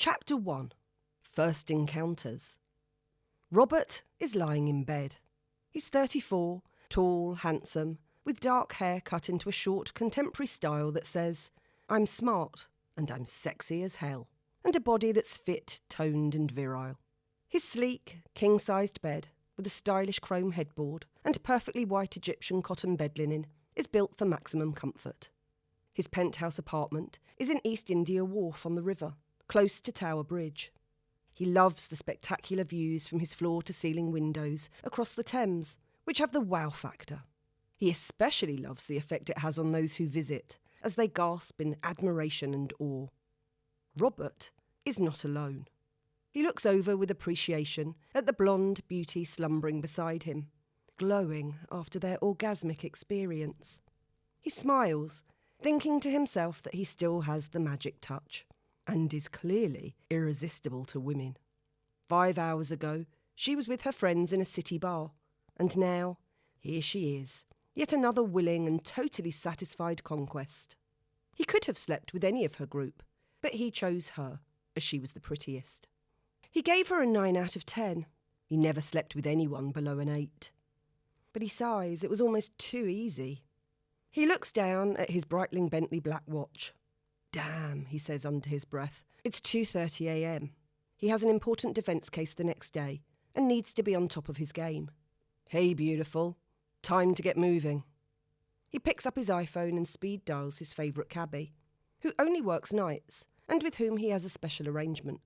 Chapter 1. First Encounters. Robert is lying in bed. He's 34, tall, handsome, with dark hair cut into a short contemporary style that says, "I'm smart and I'm sexy as hell," and a body that's fit, toned and virile. His sleek, king-sized bed, with a stylish chrome headboard and perfectly white Egyptian cotton bed linen, is built for maximum comfort. His penthouse apartment is in East India Wharf on the river, close to Tower Bridge. He loves the spectacular views from his floor-to-ceiling windows across the Thames, which have the wow factor. He especially loves the effect it has on those who visit, as they gasp in admiration and awe. Robert is not alone. He looks over with appreciation at the blonde beauty slumbering beside him, glowing after their orgasmic experience. He smiles, thinking to himself that he still has the magic touch, and is clearly irresistible to women. 5 hours ago, she was with her friends in a city bar, and now, here she is, yet another willing and totally satisfied conquest. He could have slept with any of her group, but he chose her, as she was the prettiest. He gave her a 9 out of 10. He never slept with anyone below an 8. But he sighs, it was almost too easy. He looks down at his Breitling Bentley black watch. "Damn," he says under his breath, "it's 2:30 a.m. He has an important defence case the next day and needs to be on top of his game. Hey, beautiful, time to get moving." He picks up his iPhone and speed dials his favourite cabbie, who only works nights and with whom he has a special arrangement.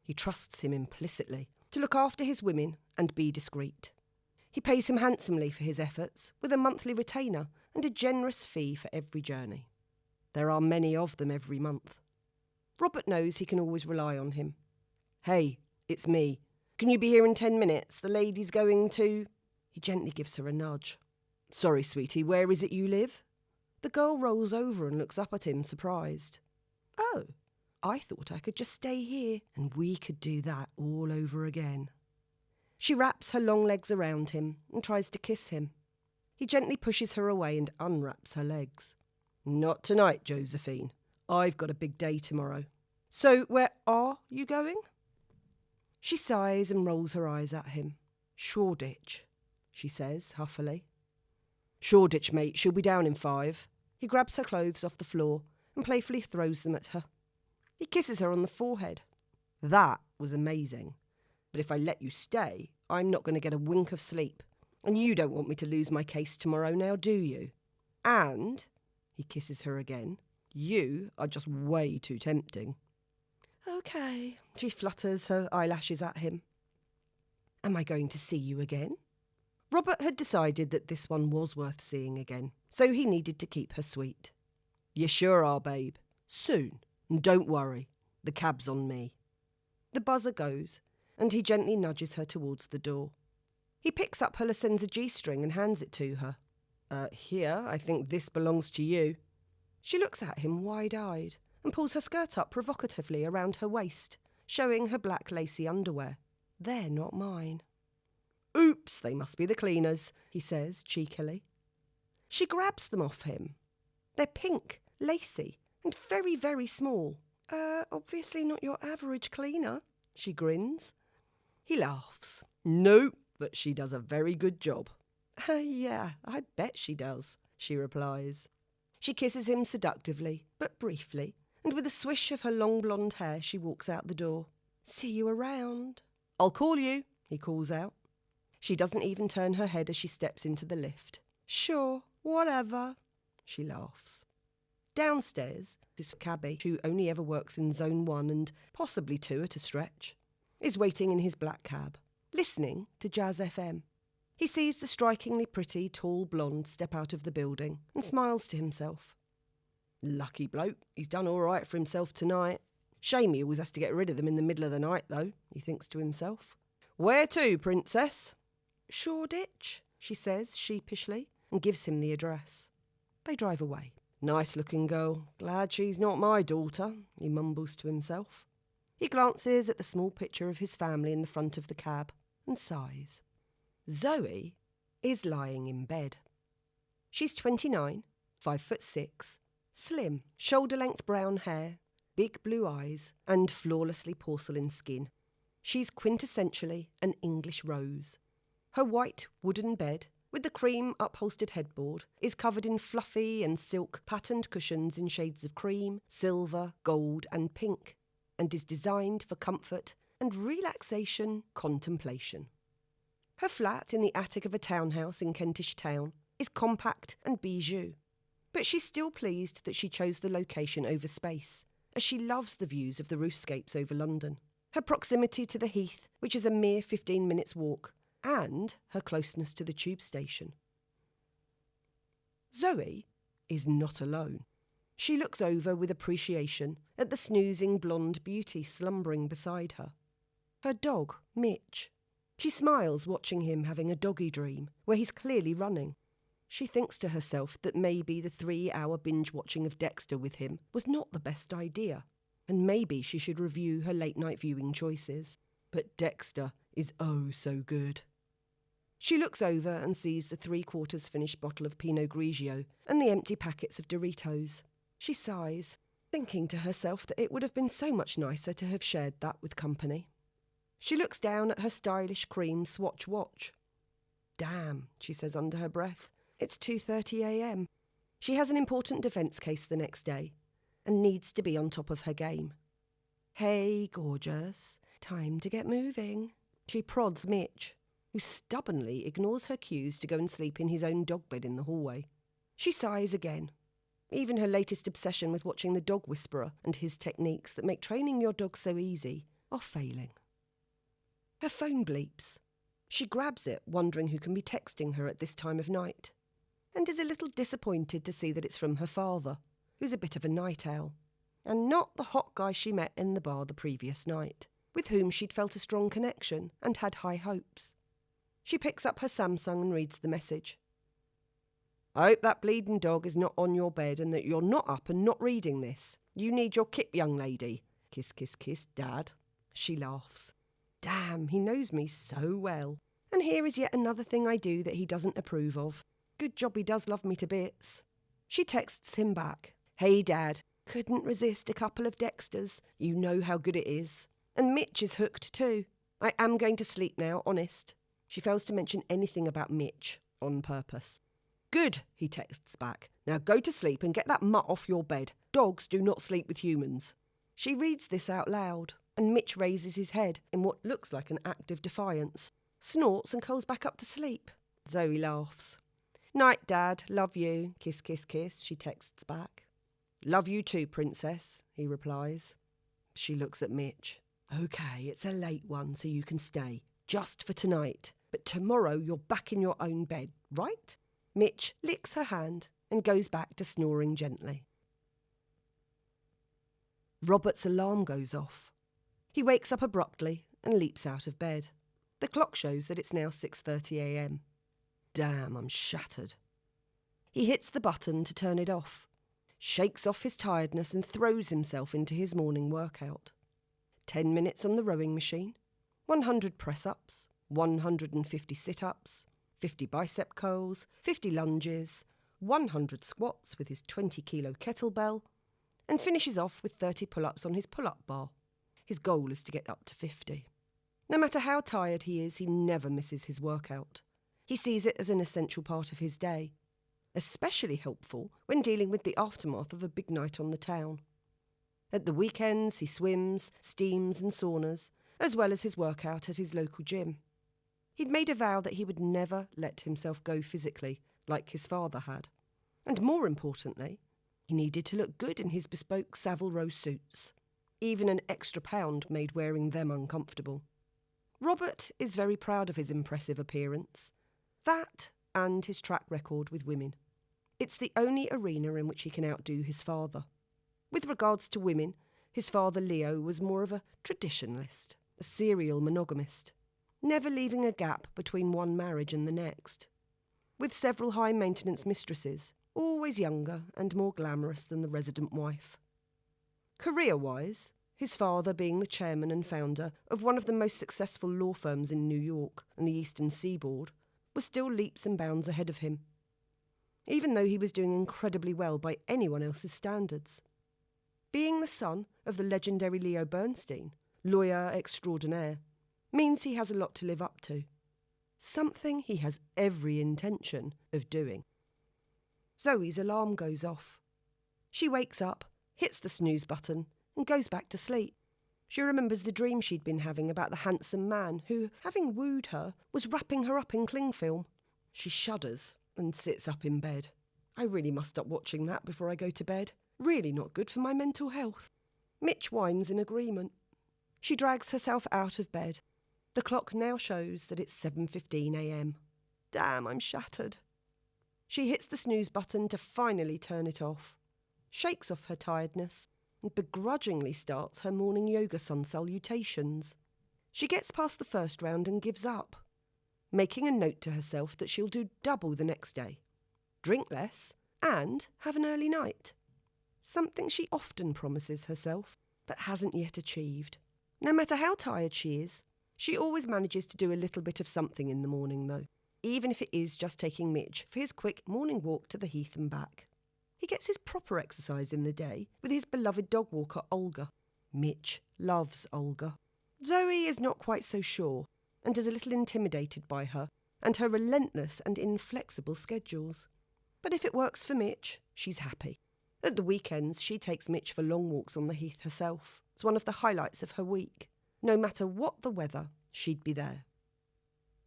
He trusts him implicitly to look after his women and be discreet. He pays him handsomely for his efforts, with a monthly retainer and a generous fee for every journey. There are many of them every month. Robert knows he can always rely on him. "Hey, it's me. Can you be here in 10 minutes? The lady's going to..." He gently gives her a nudge. "Sorry, sweetie, where is it you live?" The girl rolls over and looks up at him, surprised. "Oh, I thought I could just stay here and we could do that all over again." She wraps her long legs around him and tries to kiss him. He gently pushes her away and unwraps her legs. "Not tonight, Josephine. I've got a big day tomorrow. So where are you going?" She sighs and rolls her eyes at him. "Shoreditch," she says huffily. "Shoreditch, mate. She'll be down in 5. He grabs her clothes off the floor and playfully throws them at her. He kisses her on the forehead. "That was amazing. But if I let you stay, I'm not going to get a wink of sleep. And you don't want me to lose my case tomorrow now, do you? And," he kisses her again, "you are just way too tempting." "Okay," she flutters her eyelashes at him. "Am I going to see you again?" Robert had decided that this one was worth seeing again, so he needed to keep her sweet. "You sure are, babe. Soon. And don't worry, the cab's on me." The buzzer goes, and he gently nudges her towards the door. He picks up her Licenza G-string and hands it to her. Here, I think this belongs to you." She looks at him wide-eyed and pulls her skirt up provocatively around her waist, showing her black lacy underwear. "They're not mine." "Oops, they must be the cleaners," he says cheekily. She grabs them off him. They're pink, lacy, and very, very small. Obviously not your average cleaner," she grins. He laughs. "Nope, but she does a very good job." "Yeah, I bet she does," she replies. She kisses him seductively, but briefly, and with a swish of her long blonde hair she walks out the door. "See you around." "I'll call you," he calls out. She doesn't even turn her head as she steps into the lift. "Sure, whatever," she laughs. Downstairs, his cabbie, who only ever works in Zone 1 and possibly 2 at a stretch, is waiting in his black cab, listening to Jazz FM. He sees the strikingly pretty, tall blonde step out of the building and smiles to himself. Lucky bloke, he's done all right for himself tonight. Shame he always has to get rid of them in the middle of the night, though, he thinks to himself. "Where to, princess?" "Shoreditch," she says sheepishly, and gives him the address. They drive away. "Nice-looking girl. Glad she's not my daughter," he mumbles to himself. He glances at the small picture of his family in the front of the cab and sighs. Zoe is lying in bed. She's 29, 5'6", slim, shoulder-length brown hair, big blue eyes and flawlessly porcelain skin. She's quintessentially an English rose. Her white wooden bed, with the cream upholstered headboard, is covered in fluffy and silk patterned cushions in shades of cream, silver, gold and pink, and is designed for comfort and relaxation contemplation. Her flat in the attic of a townhouse in Kentish Town is compact and bijou, but she's still pleased that she chose the location over space, as she loves the views of the roofscapes over London, her proximity to the Heath, which is a mere 15 minutes walk, and her closeness to the tube station. Zoe is not alone. She looks over with appreciation at the snoozing blonde beauty slumbering beside her. Her dog, Mitch. She smiles watching him having a doggy dream, where he's clearly running. She thinks to herself that maybe the 3-hour binge-watching of Dexter with him was not the best idea, and maybe she should review her late-night viewing choices. But Dexter is oh so good. She looks over and sees the 3/4 finished bottle of Pinot Grigio and the empty packets of Doritos. She sighs, thinking to herself that it would have been so much nicer to have shared that with company. She looks down at her stylish cream Swatch watch. Damn, she says under her breath, it's 2:30 a.m. She has an important defence case the next day and needs to be on top of her game. Hey, gorgeous, time to get moving. She prods Mitch, who stubbornly ignores her cues to go and sleep in his own dog bed in the hallway. She sighs again. Even her latest obsession with watching The Dog Whisperer and his techniques that make training your dog so easy are failing. Her phone bleeps. She grabs it, wondering who can be texting her at this time of night, and is a little disappointed to see that it's from her father, who's a bit of a night owl, and not the hot guy she met in the bar the previous night, with whom she'd felt a strong connection and had high hopes. She picks up her Samsung and reads the message. I hope that bleeding dog is not on your bed and that you're not up and not reading this. You need your kip, young lady. Kiss, kiss, kiss, Dad. She laughs. Damn, he knows me so well. And here is yet another thing I do that he doesn't approve of. Good job he does love me to bits. She texts him back. Hey, Dad. Couldn't resist a couple of Dexters. You know how good it is. And Mitch is hooked too. I am going to sleep now, honest. She fails to mention anything about Mitch on purpose. Good, he texts back. Now go to sleep and get that mutt off your bed. Dogs do not sleep with humans. She reads this out loud, and Mitch raises his head in what looks like an act of defiance, snorts and curls back up to sleep. Zoe laughs. Night, Dad. Love you. Kiss, kiss, kiss, she texts back. Love you too, princess, he replies. She looks at Mitch. Okay, it's a late one, so you can stay. Just for tonight. But tomorrow you're back in your own bed, right? Mitch licks her hand and goes back to snoring gently. Robert's alarm goes off. He wakes up abruptly and leaps out of bed. The clock shows that it's now 6:30 a.m. Damn, I'm shattered. He hits the button to turn it off, shakes off his tiredness and throws himself into his morning workout. 10 minutes on the rowing machine, 100 press-ups, 150 sit-ups, 50 bicep curls, 50 lunges, 100 squats with his 20-kilo kettlebell, and finishes off with 30 pull-ups on his pull-up bar. His goal is to get up to 50. No matter how tired he is, he never misses his workout. He sees it as an essential part of his day, especially helpful when dealing with the aftermath of a big night on the town. At the weekends, he swims, steams and saunas, as well as his workout at his local gym. He'd made a vow that he would never let himself go physically, like his father had. And more importantly, he needed to look good in his bespoke Savile Row suits. Even an extra pound made wearing them uncomfortable. Robert is very proud of his impressive appearance. That and his track record with women. It's the only arena in which he can outdo his father. With regards to women, his father Leo was more of a traditionalist, a serial monogamist, never leaving a gap between one marriage and the next. With several high-maintenance mistresses, always younger and more glamorous than the resident wife. Career-wise, his father being the chairman and founder of one of the most successful law firms in New York and the Eastern Seaboard, was still leaps and bounds ahead of him, even though he was doing incredibly well by anyone else's standards. Being the son of the legendary Leo Bernstein, lawyer extraordinaire, means he has a lot to live up to. Something he has every intention of doing. Zoe's alarm goes off. She wakes up, hits the snooze button, and goes back to sleep. She remembers the dream she'd been having about the handsome man who, having wooed her, was wrapping her up in cling film. She shudders and sits up in bed. I really must stop watching that before I go to bed. Really not good for my mental health. Mitch whines in agreement. She drags herself out of bed. The clock now shows that it's 7:15 a.m. Damn, I'm shattered. She hits the snooze button to finally turn it off, shakes off her tiredness, and begrudgingly starts her morning yoga sun salutations. She gets past the first round and gives up, making a note to herself that she'll do double the next day, drink less, and have an early night. Something she often promises herself, but hasn't yet achieved. No matter how tired she is, she always manages to do a little bit of something in the morning, though, even if it is just taking Mitch for his quick morning walk to the heath and back. He gets his proper exercise in the day with his beloved dog walker, Olga. Mitch loves Olga. Zoe is not quite so sure and is a little intimidated by her and her relentless and inflexible schedules. But if it works for Mitch, she's happy. At the weekends, she takes Mitch for long walks on the heath herself. It's one of the highlights of her week. No matter what the weather, she'd be there.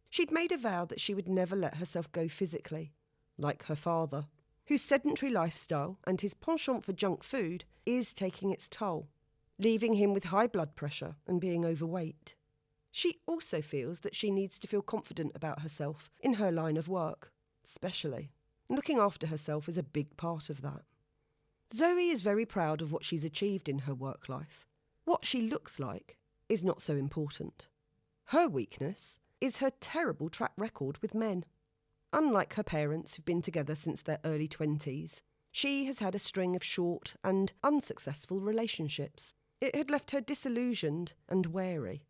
She'd made a vow that she would never let herself go physically, like her father, whose sedentary lifestyle and his penchant for junk food is taking its toll, leaving him with high blood pressure and being overweight. She also feels that she needs to feel confident about herself in her line of work, especially. Looking after herself is a big part of that. Zoe is very proud of what she's achieved in her work life. What she looks like is not so important. Her weakness is her terrible track record with men. Unlike her parents, who've been together since their early 20s, she has had a string of short and unsuccessful relationships. It had left her disillusioned and wary.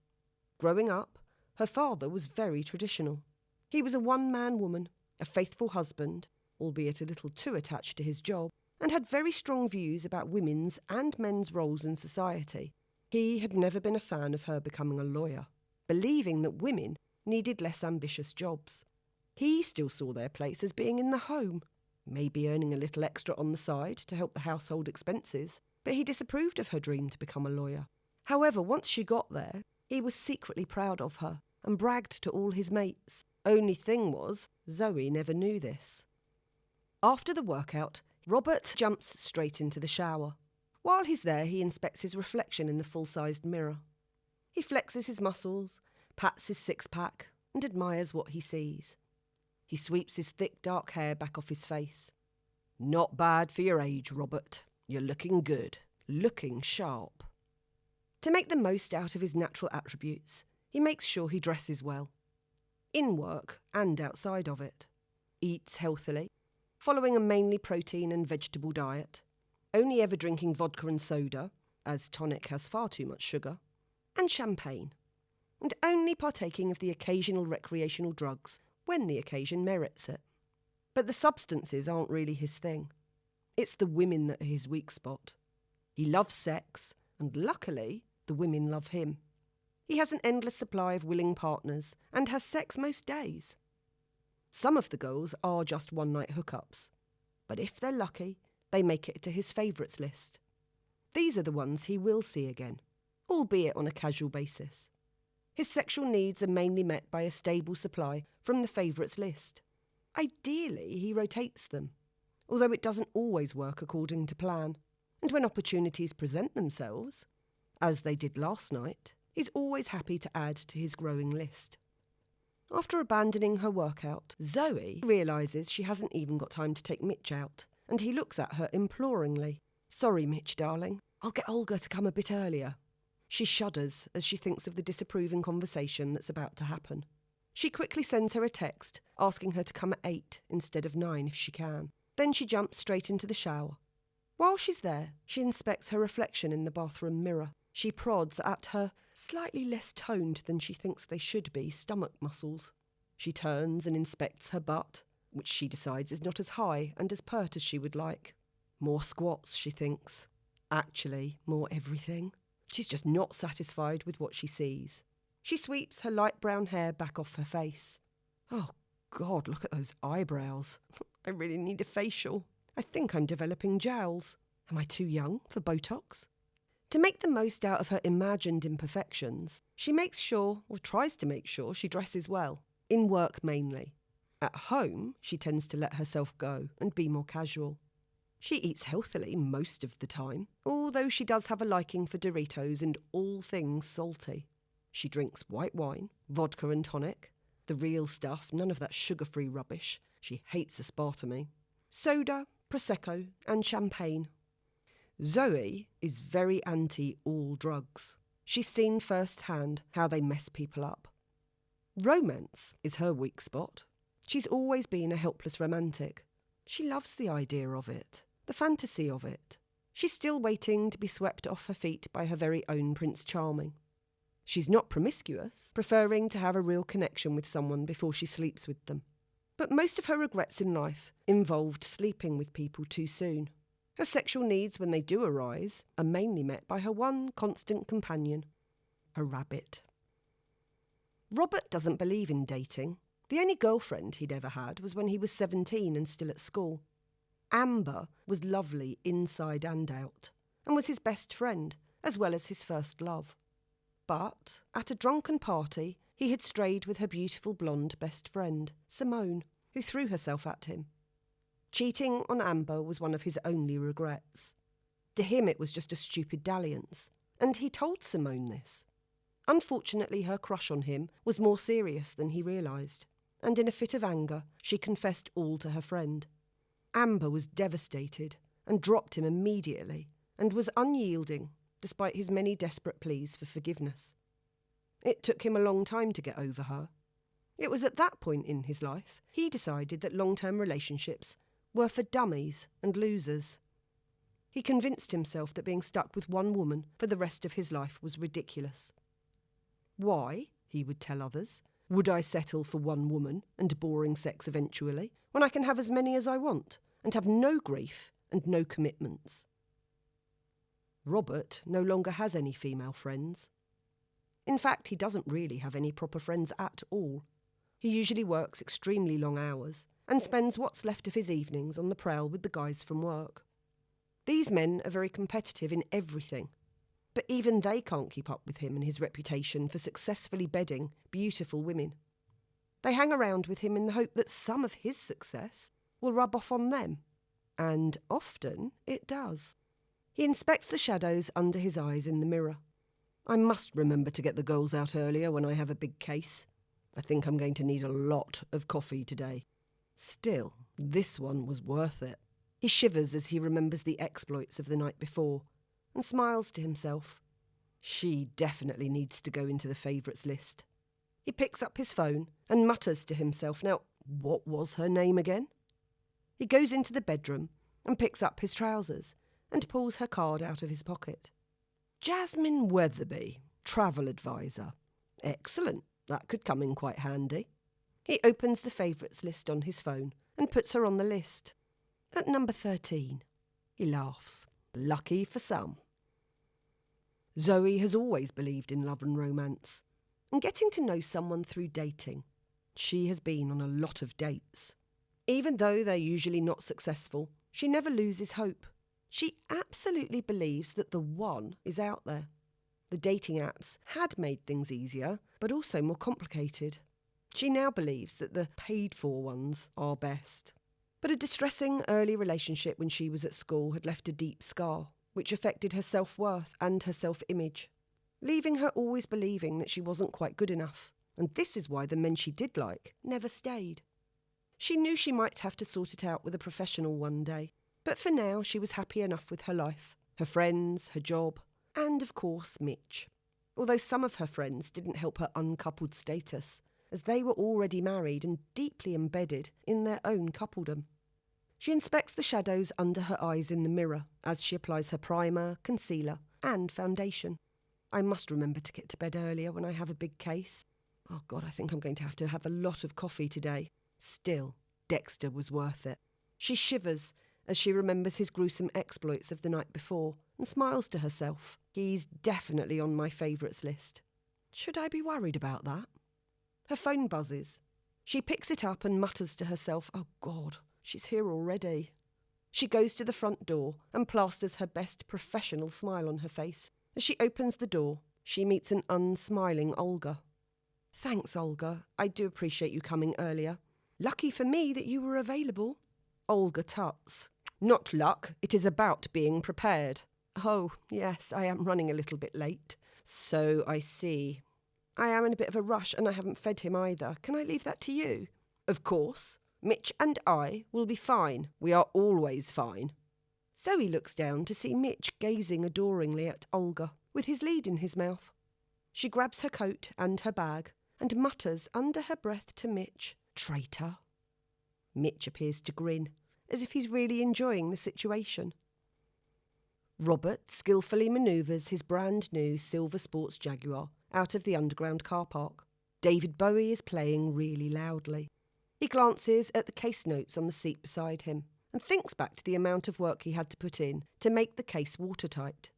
Growing up, her father was very traditional. He was a one-man woman, a faithful husband, albeit a little too attached to his job, and had very strong views about women's and men's roles in society. He had never been a fan of her becoming a lawyer, believing that women needed less ambitious jobs. He still saw their place as being in the home, maybe earning a little extra on the side to help the household expenses, but he disapproved of her dream to become a lawyer. However, once she got there, he was secretly proud of her and bragged to all his mates. Only thing was, Zoe never knew this. After the workout, Robert jumps straight into the shower. While he's there, he inspects his reflection in the full-sized mirror. He flexes his muscles, pats his six-pack, and admires what he sees. He sweeps his thick, dark hair back off his face. "Not bad for your age, Robert. You're looking good, looking sharp." To make the most out of his natural attributes, he makes sure he dresses well, in work and outside of it. Eats healthily, following a mainly protein and vegetable diet, only ever drinking vodka and soda, as tonic has far too much sugar, and champagne, and only partaking of the occasional recreational drugs when the occasion merits it. But the substances aren't really his thing. It's the women that are his weak spot. He loves sex, and luckily, the women love him. He has an endless supply of willing partners and has sex most days. Some of the girls are just one-night hookups, but if they're lucky, they make it to his favourites list. These are the ones he will see again, albeit on a casual basis. His sexual needs are mainly met by a stable supply from the favourites list. Ideally, he rotates them, although it doesn't always work according to plan. And when opportunities present themselves, as they did last night, he's always happy to add to his growing list. After abandoning her workout, Zoe realises she hasn't even got time to take Mitch out, and he looks at her imploringly. "Sorry, Mitch, darling. I'll get Olga to come a bit earlier." She shudders as she thinks of the disapproving conversation that's about to happen. She quickly sends her a text, asking her to come at 8 instead of 9 if she can. Then she jumps straight into the shower. While she's there, she inspects her reflection in the bathroom mirror. She prods at her slightly less toned than she thinks they should be stomach muscles. She turns and inspects her butt, which she decides is not as high and as pert as she would like. More squats, she thinks. Actually, more everything. She's just not satisfied with what she sees. She sweeps her light brown hair back off her face. Oh, God, look at those eyebrows. I really need a facial. I think I'm developing jowls. Am I too young for Botox? To make the most out of her imagined imperfections, she makes sure, or tries to make sure, she dresses well. In work mainly. At home, she tends to let herself go and be more casual. She eats healthily most of the time, although she does have a liking for Doritos and all things salty. She drinks white wine, vodka and tonic, the real stuff, none of that sugar-free rubbish. She hates aspartame. Soda, Prosecco and champagne. Zoe is very anti all drugs. She's seen firsthand how they mess people up. Romance is her weak spot. She's always been a helpless romantic. She loves the idea of it, the fantasy of it. She's still waiting to be swept off her feet by her very own Prince Charming. She's not promiscuous, preferring to have a real connection with someone before she sleeps with them. But most of her regrets in life involved sleeping with people too soon. Her sexual needs, when they do arise, are mainly met by her one constant companion, a rabbit. Robert doesn't believe in dating. The only girlfriend he'd ever had was when he was 17 and still at school. Amber was lovely inside and out, and was his best friend, as well as his first love. But, at a drunken party, he had strayed with her beautiful blonde best friend, Simone, who threw herself at him. Cheating on Amber was one of his only regrets. To him it was just a stupid dalliance, and he told Simone this. Unfortunately, her crush on him was more serious than he realised, and in a fit of anger, she confessed all to her friend. Amber was devastated and dropped him immediately, and was unyielding, despite his many desperate pleas for forgiveness. It took him a long time to get over her. It was at that point in his life he decided that long-term relationships were for dummies and losers. He convinced himself that being stuck with one woman for the rest of his life was ridiculous. Why, he would tell others, would I settle for one woman and boring sex eventually, when I can have as many as I want and have no grief and no commitments? Robert no longer has any female friends. In fact, he doesn't really have any proper friends at all. He usually works extremely long hours and spends what's left of his evenings on the prowl with the guys from work. These men are very competitive in everything, but even they can't keep up with him and his reputation for successfully bedding beautiful women. They hang around with him in the hope that some of his success will rub off on them, and often it does. He inspects the shadows under his eyes in the mirror. I must remember to get the girls out earlier when I have a big case. I think I'm going to need a lot of coffee today. Still, this one was worth it. He shivers as he remembers the exploits of the night before and smiles to himself. She definitely needs to go into the favourites list. He picks up his phone and mutters to himself, now, what was her name again? He goes into the bedroom and picks up his trousers and pulls her card out of his pocket. Jasmine Weatherby, travel advisor. Excellent, that could come in quite handy. He opens the favourites list on his phone and puts her on the list. At number 13. He laughs. Lucky for some. Zoe has always believed in love and romance, and getting to know someone through dating. She has been on a lot of dates. Even though they're usually not successful, she never loses hope. She absolutely believes that the one is out there. The dating apps had made things easier, but also more complicated. She now believes that the paid-for ones are best. But a distressing early relationship when she was at school had left a deep scar, which affected her self-worth and her self-image, leaving her always believing that she wasn't quite good enough. And this is why the men she did like never stayed. She knew she might have to sort it out with a professional one day, but for now she was happy enough with her life, her friends, her job, and of course Mitch. Although some of her friends didn't help her uncoupled status, as they were already married and deeply embedded in their own coupledom. She inspects the shadows under her eyes in the mirror as she applies her primer, concealer, and foundation. I must remember to get to bed earlier when I have a big case. Oh God, I think I'm going to have a lot of coffee today. Still, Dexter was worth it. She shivers as she remembers his gruesome exploits of the night before and smiles to herself. He's definitely on my favourites list. Should I be worried about that? Her phone buzzes. She picks it up and mutters to herself, "Oh God, she's here already." She goes to the front door and plasters her best professional smile on her face. As she opens the door, she meets an unsmiling Olga. "Thanks, Olga. I do appreciate you coming earlier. Lucky for me that you were available." Olga tuts. "Not luck, it is about being prepared." "Oh, yes, I am running a little bit late." "So I see." "I am in a bit of a rush and I haven't fed him either. Can I leave that to you?" "Of course. Mitch and I will be fine. We are always fine." Zoe looks down to see Mitch gazing adoringly at Olga, with his lead in his mouth. She grabs her coat and her bag and mutters under her breath to Mitch, "Traitor." Mitch appears to grin, as if he's really enjoying the situation. Robert skillfully manoeuvres his brand new silver sports Jaguar out of the underground car park. David Bowie is playing really loudly. He glances at the case notes on the seat beside him and thinks back to the amount of work he had to put in to make the case watertight.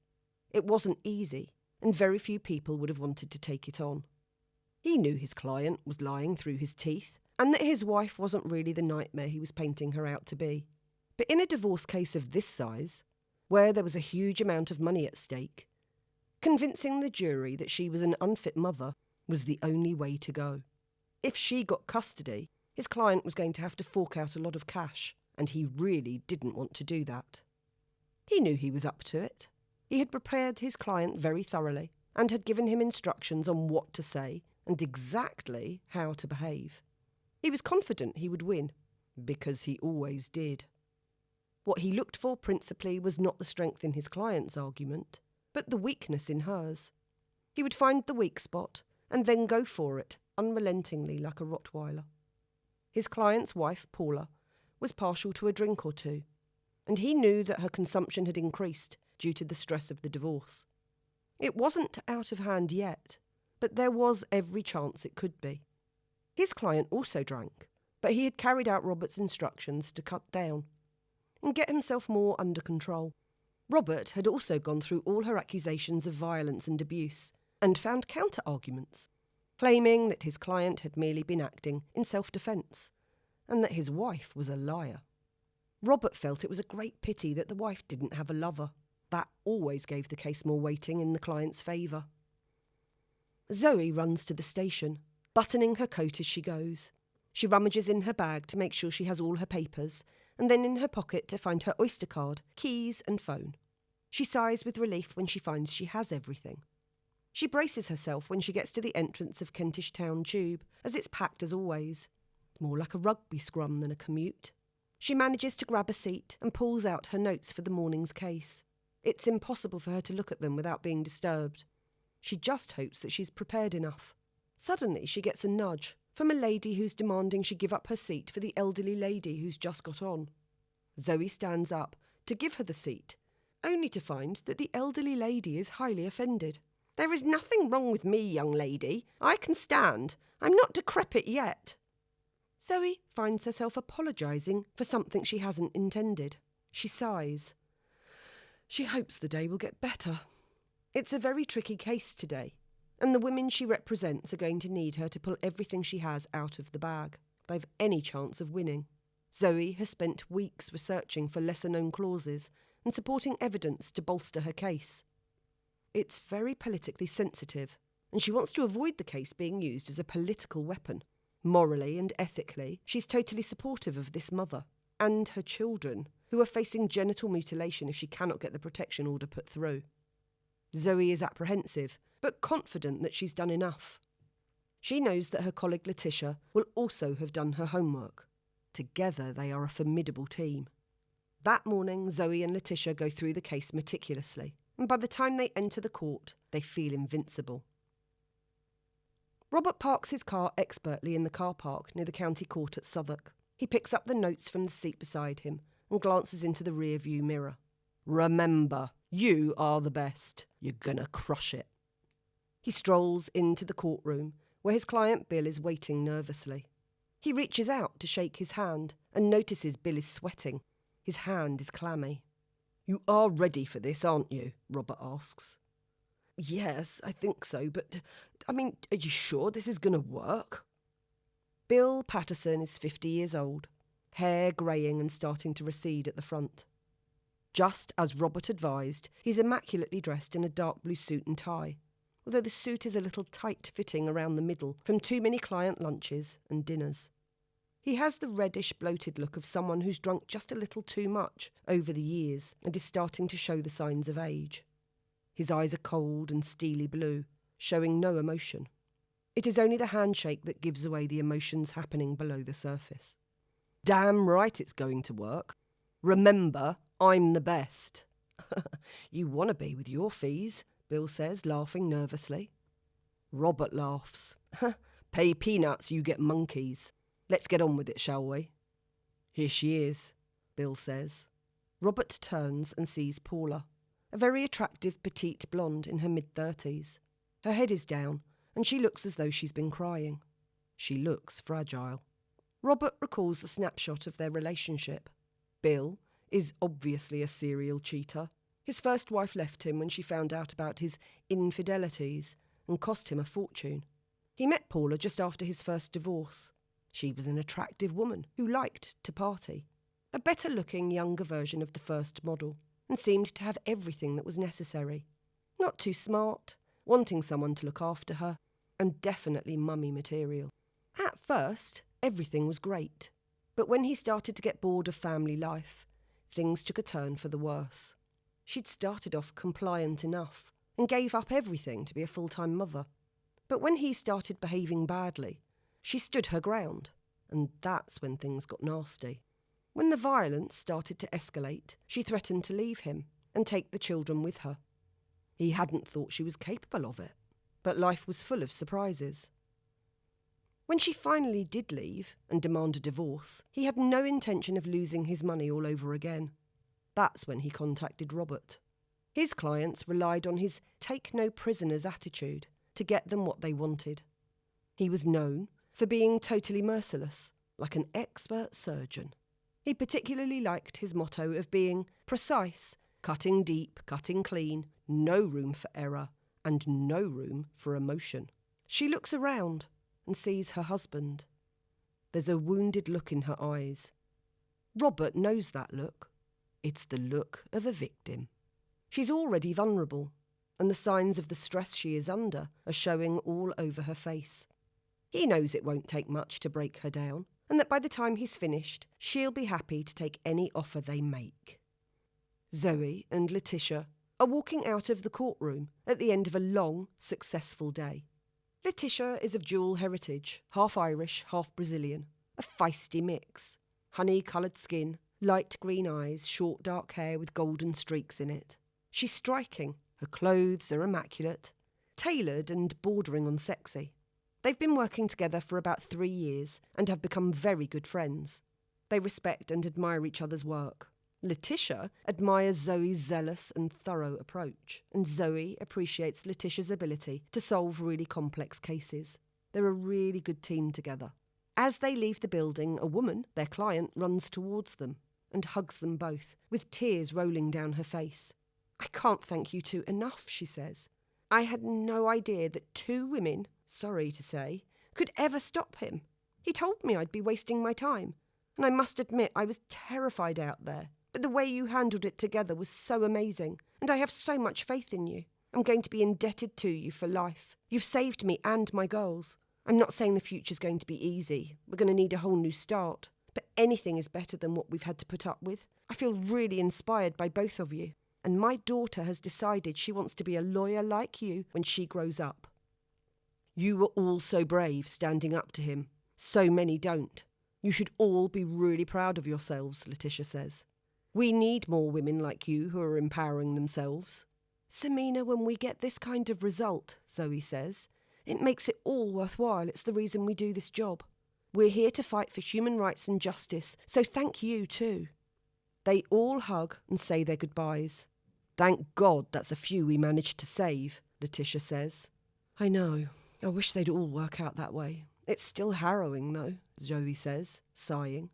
It wasn't easy, and very few people would have wanted to take it on. He knew his client was lying through his teeth, and that his wife wasn't really the nightmare he was painting her out to be. But in a divorce case of this size, where there was a huge amount of money at stake, convincing the jury that she was an unfit mother was the only way to go. If she got custody, his client was going to have to fork out a lot of cash, and he really didn't want to do that. He knew he was up to it. He had prepared his client very thoroughly and had given him instructions on what to say and exactly how to behave. He was confident he would win, because he always did. What he looked for principally was not the strength in his client's argument, but the weakness in hers. He would find the weak spot and then go for it unrelentingly like a Rottweiler. His client's wife, Paula, was partial to a drink or two, and he knew that her consumption had increased due to the stress of the divorce. It wasn't out of hand yet, but there was every chance it could be. His client also drank, but he had carried out Robert's instructions to cut down and get himself more under control. Robert had also gone through all her accusations of violence and abuse and found counter-arguments, claiming that his client had merely been acting in self-defence and that his wife was a liar. Robert felt it was a great pity that the wife didn't have a lover. That always gave the case more weighting in the client's favour. Zoe runs to the station, buttoning her coat as she goes. She rummages in her bag to make sure she has all her papers, and then in her pocket to find her Oyster card, keys and phone. She sighs with relief when she finds she has everything. She braces herself when she gets to the entrance of Kentish Town Tube, as it's packed as always. It's more like a rugby scrum than a commute. She manages to grab a seat and pulls out her notes for the morning's case. It's impossible for her to look at them without being disturbed. She just hopes that she's prepared enough. Suddenly she gets a nudge from a lady who's demanding she give up her seat for the elderly lady who's just got on. Zoe stands up to give her the seat, only to find that the elderly lady is highly offended. "There is nothing wrong with me, young lady. I can stand. I'm not decrepit yet." Zoe finds herself apologising for something she hasn't intended. She sighs. She hopes the day will get better. It's a very tricky case today, and the women she represents are going to need her to pull everything she has out of the bag. They've any chance of winning. Zoe has spent weeks researching for lesser-known clauses and supporting evidence to bolster her case. It's very politically sensitive, and she wants to avoid the case being used as a political weapon. Morally and ethically, she's totally supportive of this mother and her children, who are facing genital mutilation if she cannot get the protection order put through. Zoe is apprehensive, but confident that she's done enough. She knows that her colleague Letitia will also have done her homework. Together they are a formidable team. That morning, Zoe and Letitia go through the case meticulously, and by the time they enter the court, they feel invincible. Robert parks his car expertly in the car park near the county court at Southwark. He picks up the notes from the seat beside him and glances into the rear-view mirror. "Remember, you are the best. You're gonna crush it." He strolls into the courtroom, where his client Bill is waiting nervously. He reaches out to shake his hand and notices Bill is sweating. His hand is clammy. "You are ready for this, aren't you?" Robert asks. "Yes, I think so, but, are you sure this is going to work?" Bill Patterson is 50 years old, hair greying and starting to recede at the front. Just as Robert advised, he's immaculately dressed in a dark blue suit and tie, although the suit is a little tight-fitting around the middle from too many client lunches and dinners. He has the reddish, bloated look of someone who's drunk just a little too much over the years and is starting to show the signs of age. His eyes are cold and steely blue, showing no emotion. It is only the handshake that gives away the emotions happening below the surface. "Damn right it's going to work. Remember, I'm the best." "You want to be with your fees," Bill says, laughing nervously. Robert laughs. "Pay peanuts, you get monkeys. Let's get on with it, shall we?" "Here she is," Bill says. Robert turns and sees Paula, a very attractive petite blonde in her mid-30s. Her head is down, and she looks as though she's been crying. She looks fragile. Robert recalls the snapshot of their relationship. Bill is obviously a serial cheater. His first wife left him when she found out about his infidelities and cost him a fortune. He met Paula just after his first divorce. She was an attractive woman who liked to party, a better-looking, younger version of the first model, and seemed to have everything that was necessary. Not too smart, wanting someone to look after her, and definitely mummy material. At first, everything was great, but when he started to get bored of family life, things took a turn for the worse. She'd started off compliant enough and gave up everything to be a full-time mother. But when he started behaving badly, she stood her ground, and that's when things got nasty. When the violence started to escalate, she threatened to leave him and take the children with her. He hadn't thought she was capable of it, but life was full of surprises. When she finally did leave and demand a divorce, he had no intention of losing his money all over again. That's when he contacted Robert. His clients relied on his take-no-prisoners attitude to get them what they wanted. He was known for being totally merciless, like an expert surgeon. He particularly liked his motto of being precise, cutting deep, cutting clean, no room for error, and no room for emotion. She looks around and sees her husband. There's a wounded look in her eyes. Robert knows that look. It's the look of a victim. She's already vulnerable, and the signs of the stress she is under are showing all over her face. He knows it won't take much to break her down, and that by the time he's finished, she'll be happy to take any offer they make. Zoe and Letitia are walking out of the courtroom at the end of a long, successful day. Letitia is of dual heritage, half Irish, half Brazilian, a feisty mix. Honey-coloured skin, light green eyes, short dark hair with golden streaks in it. She's striking. Her clothes are immaculate, tailored and bordering on sexy. They've been working together for about 3 years and have become very good friends. They respect and admire each other's work. Letitia admires Zoe's zealous and thorough approach, and Zoe appreciates Letitia's ability to solve really complex cases. They're a really good team together. As they leave the building, a woman, their client, runs towards them and hugs them both, with tears rolling down her face. "I can't thank you two enough," she says. "I had no idea that 2 women, sorry to say, could ever stop him. He told me I'd be wasting my time, and I must admit I was terrified out there. But the way you handled it together was so amazing, and I have so much faith in you. I'm going to be indebted to you for life. You've saved me and my goals. I'm not saying the future's going to be easy. We're going to need a whole new start. But anything is better than what we've had to put up with. I feel really inspired by both of you. And my daughter has decided she wants to be a lawyer like you when she grows up." "You were all so brave standing up to him. So many don't. You should all be really proud of yourselves," Letitia says. "We need more women like you who are empowering themselves." "Samina, when we get this kind of result," Zoe says, "it makes it all worthwhile. It's the reason we do this job. We're here to fight for human rights and justice, so thank you too." They all hug and say their goodbyes. "Thank God that's a few we managed to save," Letitia says. "I know. I wish they'd all work out that way. It's still harrowing, though," Zoe says, sighing.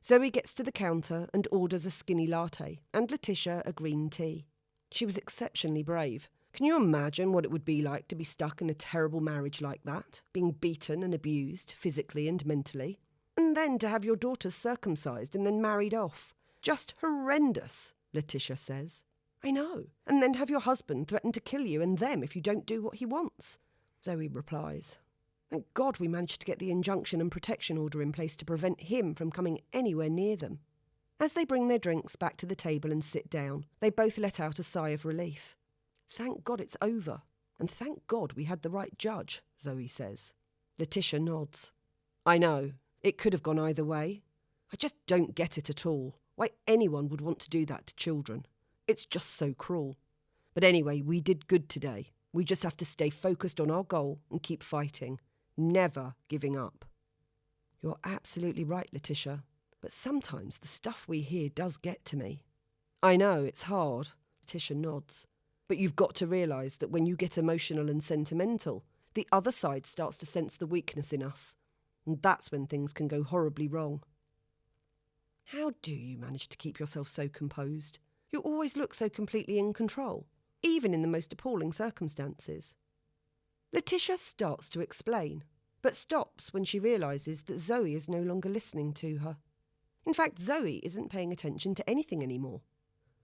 Zoe gets to the counter and orders a skinny latte, and Letitia a green tea. She was exceptionally brave. Can you imagine what it would be like to be stuck in a terrible marriage like that, being beaten and abused physically and mentally? And then to have your daughters circumcised and then married off. Just horrendous, Letitia says. I know. And then have your husband threaten to kill you and them if you don't do what he wants, Zoe replies. Thank God we managed to get the injunction and protection order in place to prevent him from coming anywhere near them. As they bring their drinks back to the table and sit down, they both let out a sigh of relief. Thank God it's over. And thank God we had the right judge, Zoe says. Letitia nods. I know. It could have gone either way. I just don't get it at all. Why anyone would want to do that to children. It's just so cruel. But anyway, we did good today. We just have to stay focused on our goal and keep fighting. Never giving up. You're absolutely right, Letitia. But sometimes the stuff we hear does get to me. I know, it's hard. Letitia nods. But you've got to realise that when you get emotional and sentimental, the other side starts to sense the weakness in us. And that's when things can go horribly wrong. How do you manage to keep yourself so composed? You always look so completely in control, even in the most appalling circumstances. Letitia starts to explain, but stops when she realises that Zoe is no longer listening to her. In fact, Zoe isn't paying attention to anything anymore.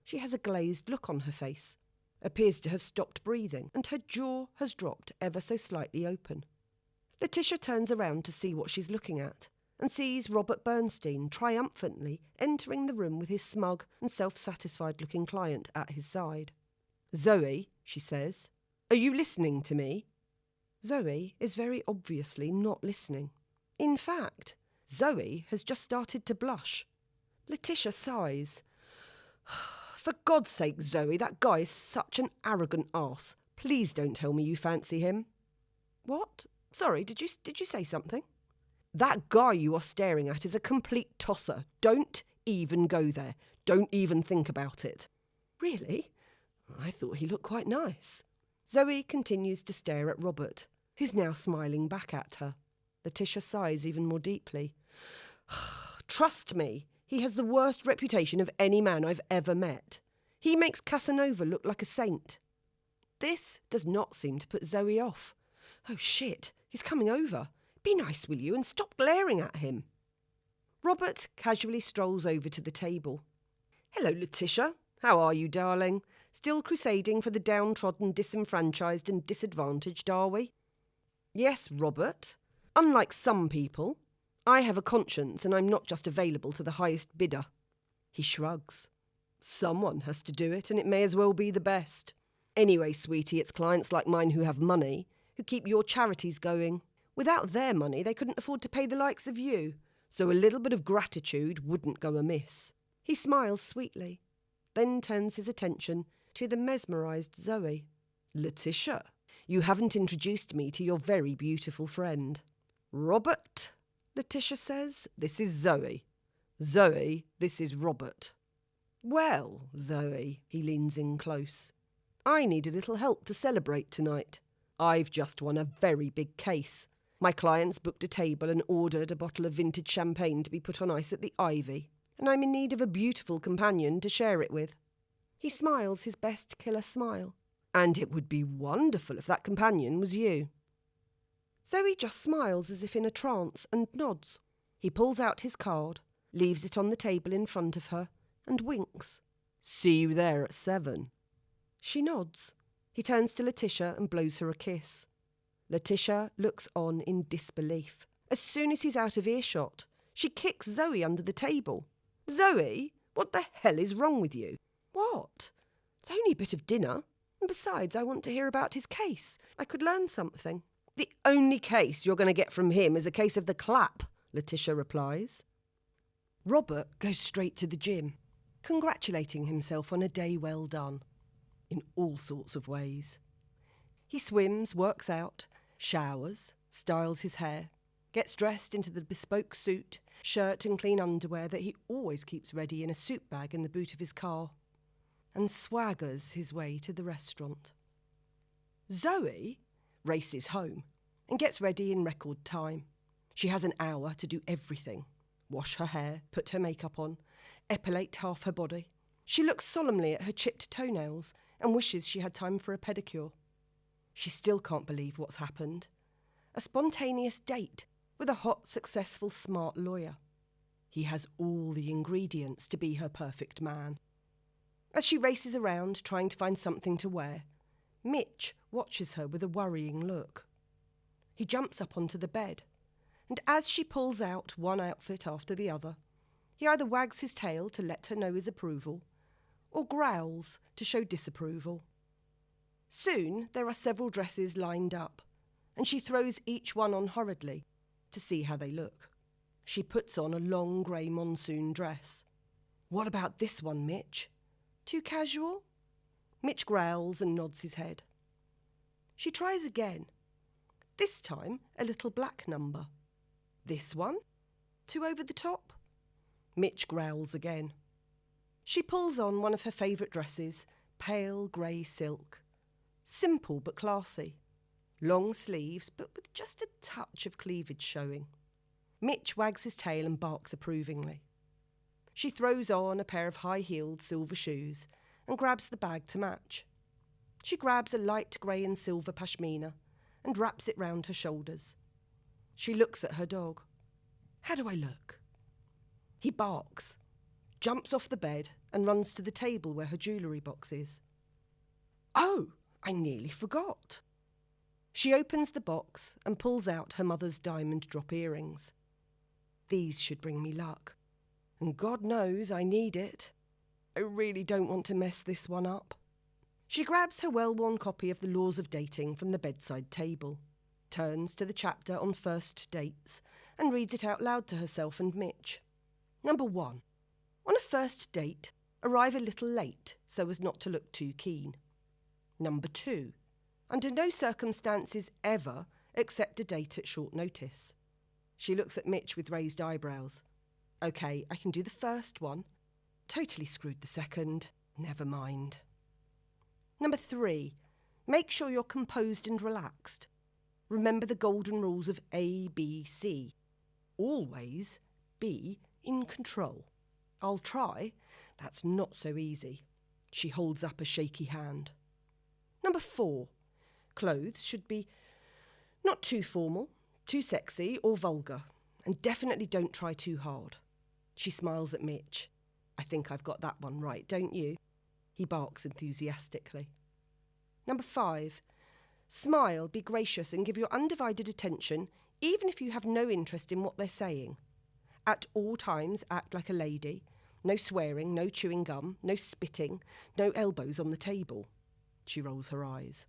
She has a glazed look on her face, appears to have stopped breathing, and her jaw has dropped ever so slightly open. Letitia turns around to see what she's looking at, and sees Robert Bernstein triumphantly entering the room with his smug and self-satisfied-looking client at his side. Zoe, she says, are you listening to me? Zoe is very obviously not listening. In fact, Zoe has just started to blush. Letitia sighs. For God's sake, Zoe, that guy is such an arrogant arse. Please don't tell me you fancy him. What? Sorry, did you say something? That guy you are staring at is a complete tosser. Don't even go there. Don't even think about it. Really? I thought he looked quite nice. Zoe continues to stare at Robert, who's now smiling back at her. Letitia sighs even more deeply. Trust me, he has the worst reputation of any man I've ever met. He makes Casanova look like a saint. This does not seem to put Zoe off. Oh shit, he's coming over. Be nice, will you, and stop glaring at him. Robert casually strolls over to the table. Hello, Letitia. How are you, darling? Still crusading for the downtrodden, disenfranchised and disadvantaged, are we? Yes, Robert. Unlike some people, I have a conscience and I'm not just available to the highest bidder. He shrugs. Someone has to do it, and it may as well be the best. Anyway, sweetie, it's clients like mine who have money, who keep your charities going. Without their money, they couldn't afford to pay the likes of you, so a little bit of gratitude wouldn't go amiss. He smiles sweetly, then turns his attention to the mesmerised Zoe. Letitia, you haven't introduced me to your very beautiful friend. Robert, Letitia says, this is Zoe. Zoe, this is Robert. Well, Zoe, he leans in close. I need a little help to celebrate tonight. I've just won a very big case. My clients booked a table and ordered a bottle of vintage champagne to be put on ice at the Ivy, and I'm in need of a beautiful companion to share it with. He smiles his best killer smile. And it would be wonderful if that companion was you. Zoe just smiles as if in a trance and nods. He pulls out his card, leaves it on the table in front of her, and winks. See you there at 7. She nods. He turns to Letitia and blows her a kiss. Letitia looks on in disbelief. As soon as he's out of earshot, she kicks Zoe under the table. Zoe, what the hell is wrong with you? What? It's only a bit of dinner. And besides, I want to hear about his case. I could learn something. The only case you're going to get from him is a case of the clap, Letitia replies. Robert goes straight to the gym, congratulating himself on a day well done, in all sorts of ways. He swims, works out, showers, styles his hair, gets dressed into the bespoke suit, shirt and clean underwear that he always keeps ready in a suit bag in the boot of his car, and swaggers his way to the restaurant. Zoe races home and gets ready in record time. She has an hour to do everything. wash her hair, put her makeup on, epilate half her body. She looks solemnly at her chipped toenails and wishes she had time for a pedicure. She still can't believe what's happened. A spontaneous date with a hot, successful, smart lawyer. He has all the ingredients to be her perfect man. As she races around trying to find something to wear, Mitch watches her with a worrying look. He jumps up onto the bed, and as she pulls out one outfit after the other, he either wags his tail to let her know his approval, or growls to show disapproval. Soon there are several dresses lined up, and she throws each one on hurriedly to see how they look. She puts on a long grey monsoon dress. "What about this one, Mitch? Too casual?" Mitch growls and nods his head. She tries again. This time a little black number. "This one? Too over the top?" Mitch growls again. She pulls on one of her favourite dresses, pale grey silk. Simple but classy. Long sleeves, but with just a touch of cleavage showing. Mitch wags his tail and barks approvingly. She throws on a pair of high-heeled silver shoes and grabs the bag to match. She grabs a light grey and silver pashmina and wraps it round her shoulders. She looks at her dog. "How do I look?" He barks, jumps off the bed and runs to the table where her jewellery box is. "Oh, I nearly forgot." She opens the box and pulls out her mother's diamond drop earrings. "These should bring me luck. And God knows I need it. I really don't want to mess this one up." She grabs her well-worn copy of the Laws of Dating from the bedside table, turns to the chapter on first dates, and reads it out loud to herself and Mitch. Number 1. On a first date, arrive a little late so as not to look too keen. Number 2. Under no circumstances ever accept a date at short notice. She looks at Mitch with raised eyebrows. "Okay, I can do the first one. Totally screwed the second. Never mind." Number 3. Make sure you're composed and relaxed. Remember the golden rules of ABC. Always be in control. "I'll try. That's not so easy." She holds up a shaky hand. Number 4. Clothes should be not too formal, too sexy or vulgar, and definitely don't try too hard. She smiles at Mitch. "I think I've got that one right, don't you?" He barks enthusiastically. Number 5. Smile, be gracious and give your undivided attention even if you have no interest in what they're saying. At all times act like a lady. No swearing, no chewing gum, no spitting, no elbows on the table. She rolls her eyes.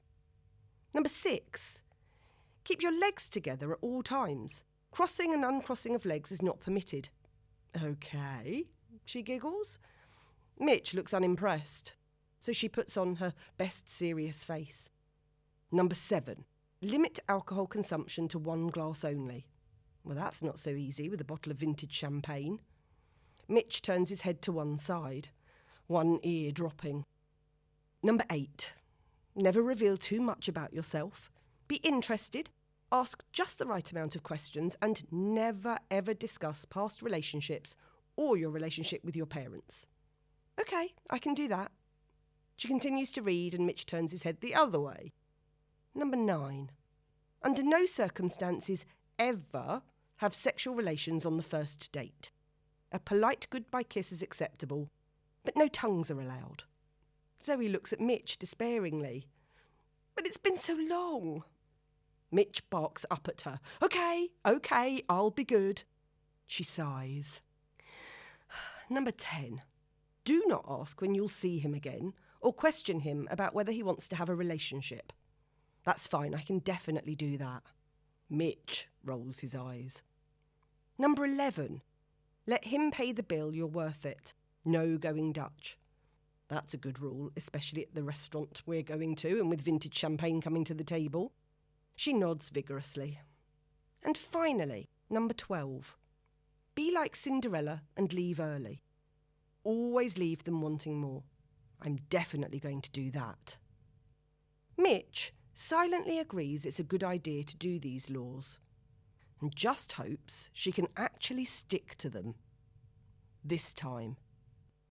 Number 6. Keep your legs together at all times. Crossing and uncrossing of legs is not permitted. "Okay," she giggles. Mitch looks unimpressed, so she puts on her best serious face. Number 7. Limit alcohol consumption to 1 glass only. Well, that's not so easy with a bottle of vintage champagne. Mitch turns his head to one side, one ear dropping. Number 8. Never reveal too much about yourself. Be interested, ask just the right amount of questions, and never ever discuss past relationships or your relationship with your parents. "Okay, I can do that." She continues to read and Mitch turns his head the other way. Number 9. Under no circumstances ever have sexual relations on the first date. A polite goodbye kiss is acceptable, but no tongues are allowed. Zoe looks at Mitch despairingly. "But it's been so long." Mitch barks up at her. Okay, I'll be good." She sighs. Number 10. Do not ask when you'll see him again or question him about whether he wants to have a relationship. "That's fine, I can definitely do that." Mitch rolls his eyes. Number 11. Let him pay the bill, you're worth it. No going Dutch. That's a good rule, especially at the restaurant we're going to and with vintage champagne coming to the table. She nods vigorously. And finally, number 12. Be like Cinderella and leave early. Always leave them wanting more. I'm definitely going to do that. Mitch silently agrees it's a good idea to do these laws. and just hopes she can actually stick to them. This time,